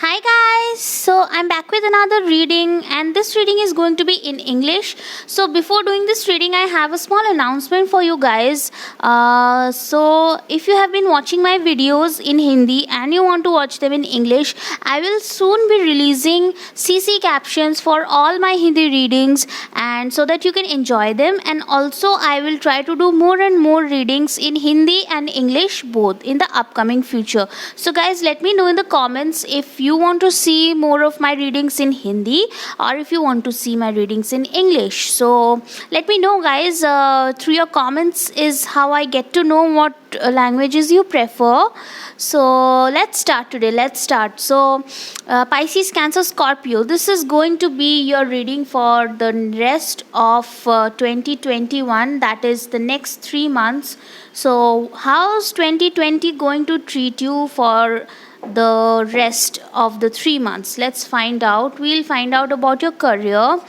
Hi guys, so I'm back with another reading, and this reading is going to be in English. So, before doing this reading, I have a small announcement for you guys. If you have been watching my videos in Hindi and you want to watch them in English, I will soon be releasing CC captions for all my Hindi readings, and so that you can enjoy them. And also, I will try to do more and more readings in Hindi and English both in the upcoming future. So, guys, let me know in the comments if you want to see more of my readings in Hindi or if you want to see my readings in English. So, let me know, guys. Through your comments is how I get to know what languages you prefer. So, let's start today. Let's start. So, Pisces, Cancer, Scorpio. This is going to be your reading for the rest of 2021, that is the next 3 months. So, how's 2020 going to treat you for the rest of the 3 months? Let's find out. We'll find out about your career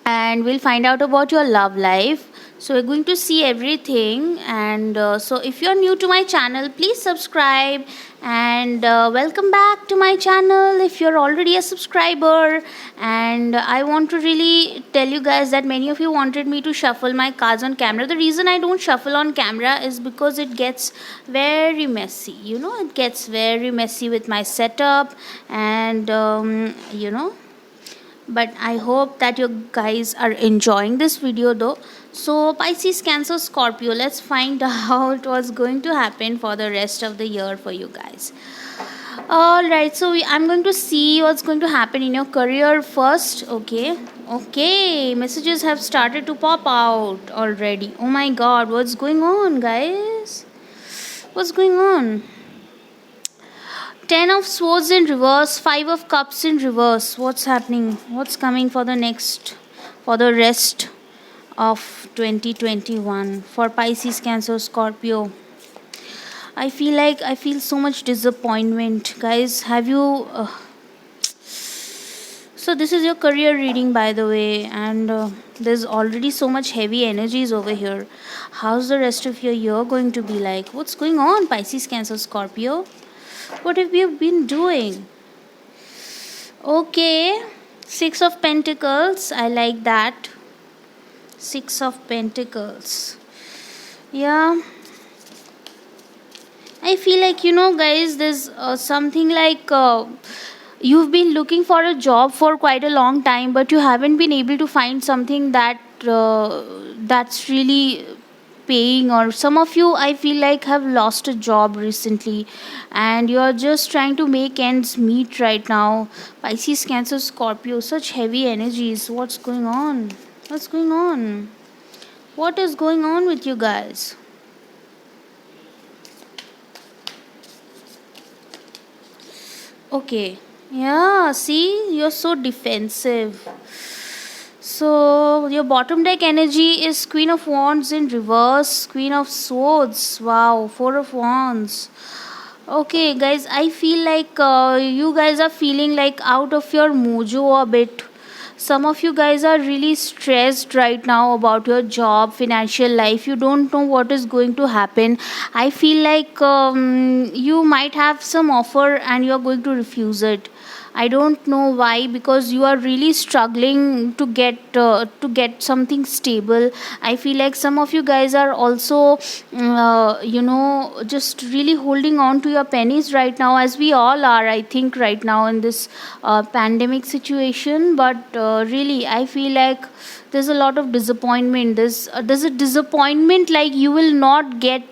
and we'll find out about your love life. So we're going to see everything. And so if you're new to my channel, please subscribe, and welcome back to my channel if you're already a subscriber. And I want to really tell you guys that many of you wanted me to shuffle my cards on camera. The reason I don't shuffle on camera is because it gets very messy. It gets very messy with my setup, and but I hope that you guys are enjoying this video though. So, Pisces, Cancer, Scorpio, let's find out what's going to happen for the rest of the year for you guys. Alright, so I'm going to see what's going to happen in your career first. Okay, messages have started to pop out already. Oh my god, what's going on, guys? What's going on? 10 of Swords in reverse, 5 of Cups in reverse. What's happening? What's coming for the rest of 2021 for Pisces, Cancer, Scorpio? I feel so much disappointment, guys. Have you so this is your career reading, by the way, and there's already so much heavy energies over here. How's the rest of your year going to be like? What's going on, Pisces, Cancer, Scorpio? What have you been doing? Okay, 6 of Pentacles. I like that. 6 of Pentacles. Yeah. I feel like, guys, there's something like you've been looking for a job for quite a long time, but you haven't been able to find something that's really paying. Or some of you, I feel like, have lost a job recently and you're just trying to make ends meet right now. Pisces, Cancer, Scorpio, such heavy energies. What's going on? What is going on with you guys? Okay, yeah, see, you're so defensive. So, your bottom deck energy is Queen of Wands in reverse, Queen of Swords. Wow, 4 of Wands. Okay, guys, I feel like you guys are feeling like out of your mojo a bit. Some of you guys are really stressed right now about your job, financial life. You don't know what is going to happen. I feel like you might have some offer and you're going to refuse it. I don't know why, because you are really struggling to get something stable. I feel like some of you guys are also just really holding on to your pennies right now, as we all are, I think, right now in this pandemic situation. But really, I feel like there's a lot of disappointment. There's a disappointment like you will not get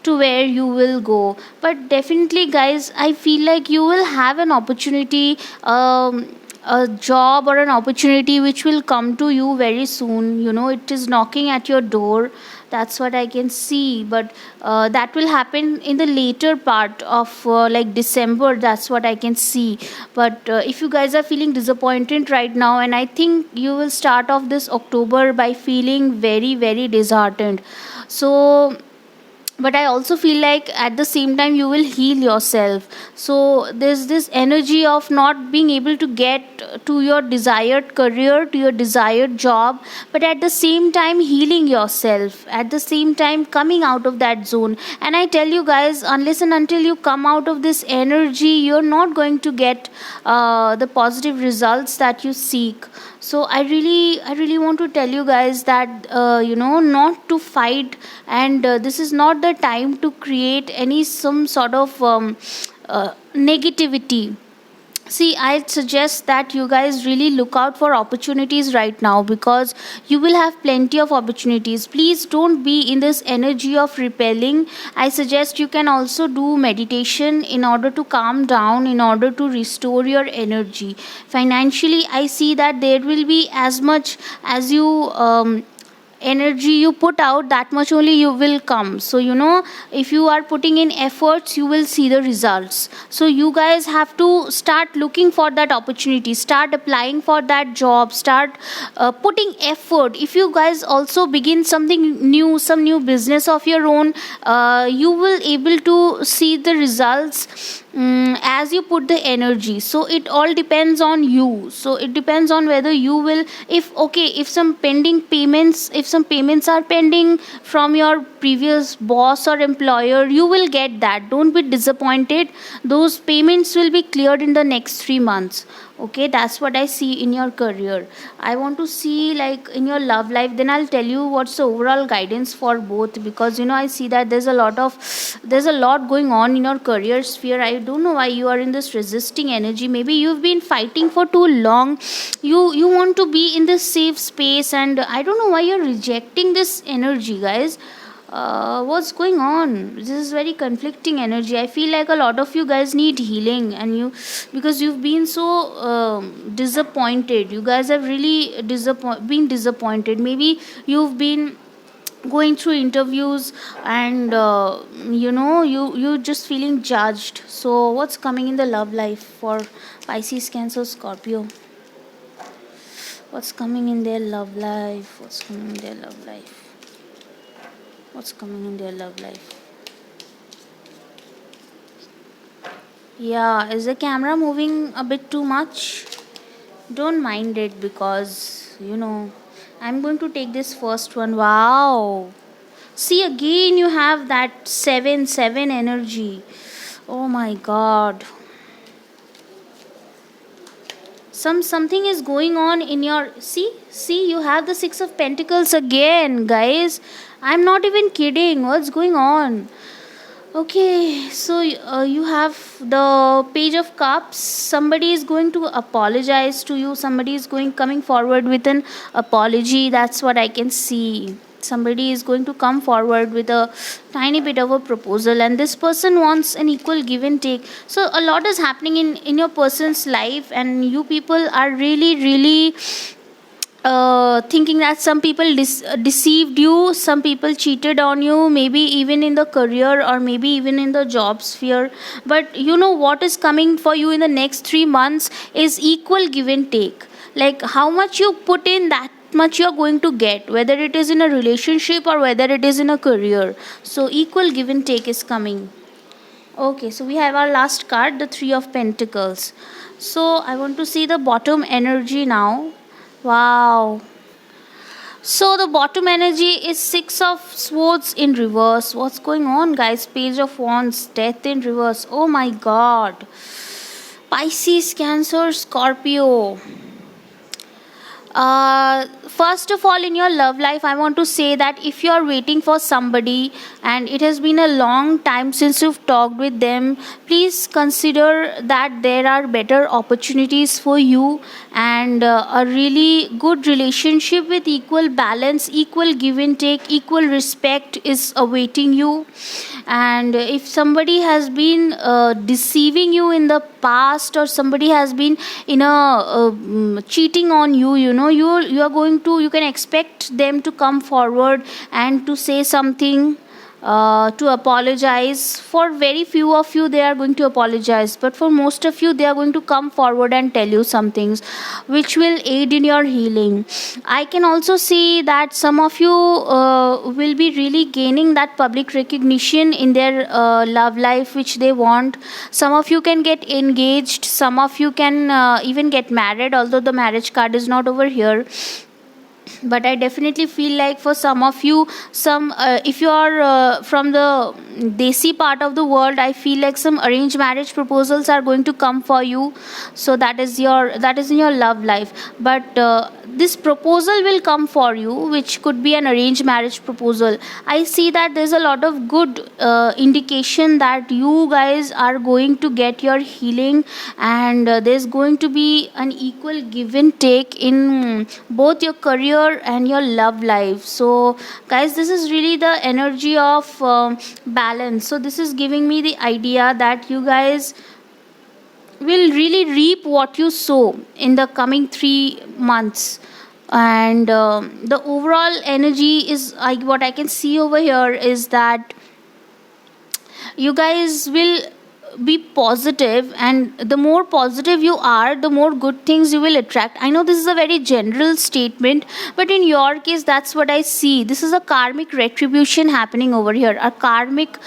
to where you will go. But definitely, guys, I feel like you will have an opportunity, a job or an opportunity which will come to you very soon. It is knocking at your door. That's what I can see. But that will happen in the later part of like December. That's what I can see. But if you guys are feeling disappointed right now, and I think you will start off this October by feeling very, very disheartened. So but I also feel like at the same time you will heal yourself. So there's this energy of not being able to get to your desired career, to your desired job, but at the same time healing yourself, at the same time coming out of that zone. And I tell you guys, unless and until you come out of this energy, you're not going to get the positive results that you seek. So I really want to tell you guys that not to fight, and this is not the time to create any some sort of negativity. See, I suggest that you guys really look out for opportunities right now, because you will have plenty of opportunities. Please don't be in this energy of repelling. I suggest you can also do meditation in order to calm down, in order to restore your energy. Financially, I see that there will be as much as you energy you put out, that much only you will come. So if you are putting in efforts, you will see the results. So you guys have to start looking for that opportunity, start applying for that job, start putting effort. If you guys also begin something new, some new business of your own, you will able to see the results as you put the energy. So it all depends on you. So it depends on whether you will, if okay, if some pending payments, if some payments are pending from your previous boss or employer, you will get that. Don't be disappointed. Those payments will be cleared in the next 3 months. Okay, that's what I see in your career. I want to see like in your love life, then I'll tell you what's the overall guidance for both, because I see that there's a lot going on in your career sphere. I don't know why you are in this resisting energy. Maybe you've been fighting for too long. You want to be in this safe space, and I don't know why you're rejecting this energy, guys. What's going on? This is very conflicting energy. I feel like a lot of you guys need healing, and because you've been so disappointed. You guys have really been disappointed. Maybe you've been going through interviews, and you just feeling judged. So what's coming in the love life for Pisces, Cancer, Scorpio? What's coming in their love life? What's coming in their love life? What's coming in their love life? Yeah, is the camera moving a bit too much? Don't mind it, because I'm going to take this first one. Wow. See, again you have that 7 energy. Oh my god. Something is going on in your, see, you have the 6 of Pentacles again, guys. I'm not even kidding. What's going on? Okay, so you have the Page of Cups. Somebody is going to apologize to you. Somebody is coming forward with an apology. That's what I can see. Somebody is going to come forward with a tiny bit of a proposal, and this person wants an equal give and take. So a lot is happening in your person's life, and you people are really thinking that some people deceived you, some people cheated on you, maybe even in the career or maybe even in the job sphere. But what is coming for you in the next 3 months is equal give and take. Like how much you put in, that much you're going to get, whether it is in a relationship or whether it is in a career. So equal give and take is coming. Okay, so we have our last card, the 3 of Pentacles. So I want to see the bottom energy now. Wow. So the bottom energy is 6 of Swords in reverse. What's going on, guys? Page of Wands, Death in reverse. Oh my god. Pisces, Cancer, Scorpio. First of all, in your love life, I want to say that if you are waiting for somebody and it has been a long time since you've talked with them, please consider that there are better opportunities for you, and a really good relationship with equal balance, equal give and take, equal respect is awaiting you. And if somebody has been deceiving you in the past, or somebody has been in a cheating on you, you are going to, you can expect them to come forward and to say something. to apologize. For very few of you, they are going to apologize, but for most of you, they are going to come forward and tell you some things which will aid in your healing. I can also see that some of you will be really gaining that public recognition in their love life which they want. Some of you can get engaged, some of you can even get married, although the marriage card is not over here. But I definitely feel like for some of you, some if you are from the desi part of the world, I feel like some arranged marriage proposals are going to come for you. So that is in your love life. But this proposal will come for you, which could be an arranged marriage proposal. I see that there's a lot of good indication that you guys are going to get your healing, and there's going to be an equal give and take in both your career and your love life. So guys, this is really the energy of balance. So this is giving me the idea that you guys will really reap what you sow in the coming 3 months. And the overall energy is, what I can see over here is that you guys will be positive, and the more positive you are, the more good things you will attract. I know this is a very general statement, but in your case, that's what I see. This is a karmic retribution happening over here, a karmic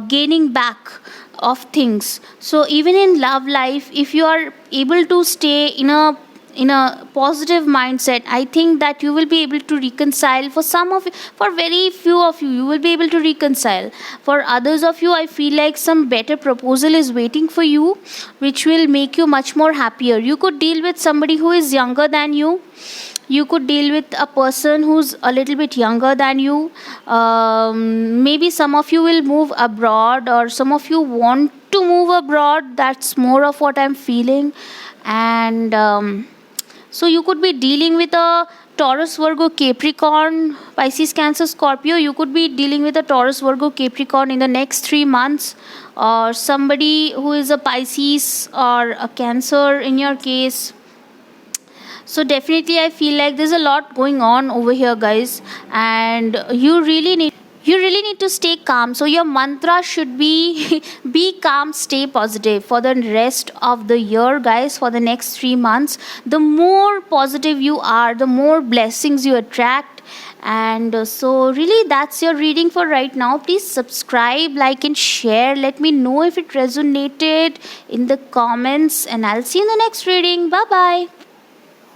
gaining back of things. So even in love life, if you are able to stay in a positive mindset, I think that you will be able to reconcile. For very few of you, you will be able to reconcile. For others of you, I feel like some better proposal is waiting for you, which will make you much more happier. You could deal with somebody who is younger than you. You could deal with a person who's a little bit younger than you. Maybe some of you will move abroad, or some of you want to move abroad. That's more of what I'm feeling. And so you could be dealing with a Taurus, Virgo, Capricorn, Pisces, Cancer, Scorpio. You could be dealing with a Taurus, Virgo, Capricorn in the next 3 months, or somebody who is a Pisces or a Cancer in your case. So definitely I feel like there's a lot going on over here, guys, and you really need to stay calm. So your mantra should be be calm, stay positive for the rest of the year, guys. For the next 3 months, the more positive you are, the more blessings you attract. And so really, that's your reading for right now. Please subscribe, like, and share. Let me know if it resonated in the comments, and I'll see you in the next reading. Bye bye.